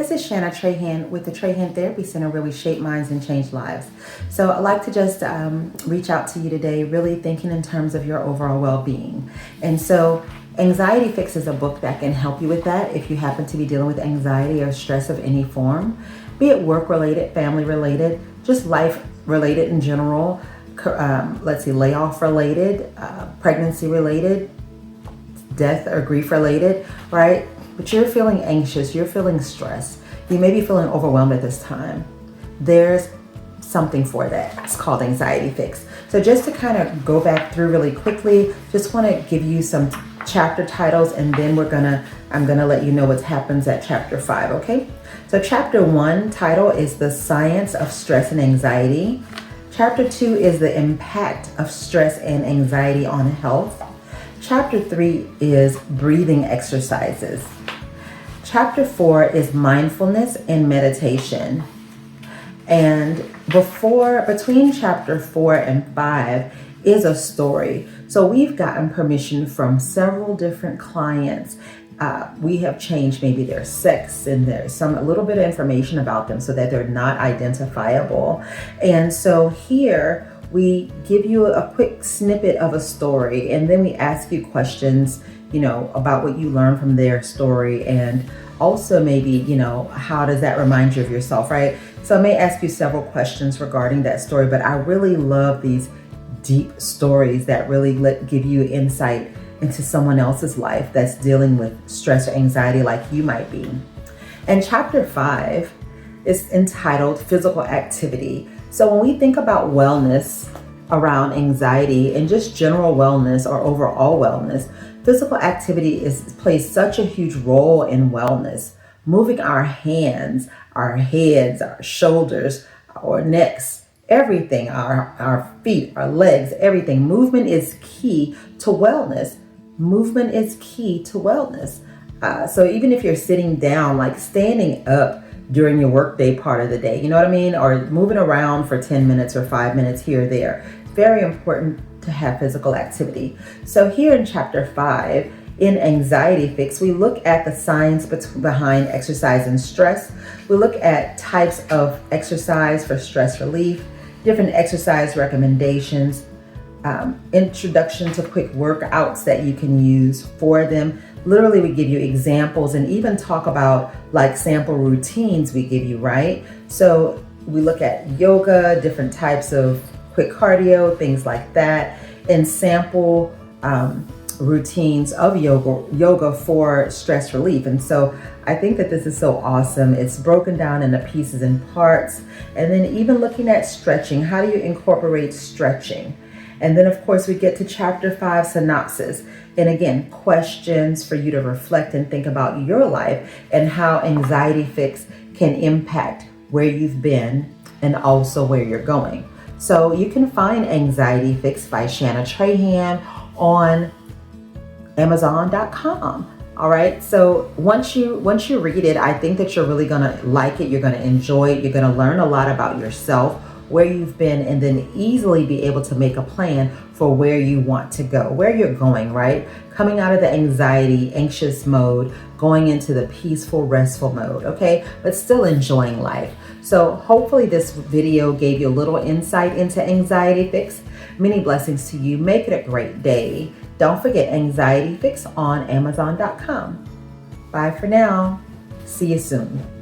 this is Shanna Trahan with the Trahan Therapy Center, where we shape minds and change lives. So I'd like to just reach out to you today, really thinking in terms of your overall well-being. And so Anxiety Fix is a book that can help you with that if you happen to be dealing with anxiety or stress of any form, be it work-related, family-related, just life-related in general, layoff-related, pregnancy-related, death or grief-related, right? But you're feeling anxious, you're feeling stressed, you may be feeling overwhelmed at this time. There's something for that. It's called Anxiety Fix. So just to kind of go back through really quickly, just want to give you some chapter titles, and then I'm gonna let you know what happens at chapter 5, okay? So chapter 1 title is The Science of Stress and Anxiety. Chapter 2 is The Impact of Stress and Anxiety on Health. Chapter 3 is Breathing Exercises. Chapter 4 is Mindfulness and Meditation. And between chapter 4 and 5 is a story. So we've gotten permission from several different clients. We have changed maybe their sex, and there's a little bit of information about them so that they're not identifiable. And so here we give you a quick snippet of a story, and then we ask you questions, about what you learned from their story, and also maybe, how does that remind you of yourself, right? So I may ask you several questions regarding that story, but I really love these deep stories that really give you insight into someone else's life that's dealing with stress or anxiety like you might be. And chapter 5 is entitled Physical Activity. So when we think about wellness around anxiety and just general wellness or overall wellness, physical activity plays such a huge role in wellness. Moving our hands, our heads, our shoulders, our necks, everything, our feet, our legs, everything. Movement is key to wellness. Movement is key to wellness. So even if you're sitting down, like standing up during your workday part of the day, you know what I mean? Or moving around for 10 minutes or 5 minutes here or there. Very important to have physical activity. So here in chapter 5, in Anxiety Fix, we look at the science behind exercise and stress. We look at types of exercise for stress relief, different exercise recommendations, introduction to quick workouts that you can use for them. Literally, we give you examples and even talk about like sample routines we give you, right? So we look at yoga, different types of quick cardio, things like that, and sample routines of yoga for stress relief. And so I think that this is so awesome. It's broken down into pieces and parts. And then even looking at stretching, how do you incorporate stretching? And then of course we get to chapter 5 synopsis. And again, questions for you to reflect and think about your life and how Anxiety Fix can impact where you've been and also where you're going. So you can find Anxiety Fix by Shanna Trahan on Amazon.com. All right. So once you read it, I think that you're really going to like it. You're going to enjoy it. You're going to learn a lot about yourself, where you've been, and then easily be able to make a plan for where you want to go, where you're going, right? Coming out of the anxious mode, going into the peaceful, restful mode, okay? But still enjoying life. So hopefully this video gave you a little insight into Anxiety Fix. Many blessings to you. Make it a great day. Don't forget Anxiety Fix on Amazon.com. Bye for now. See you soon.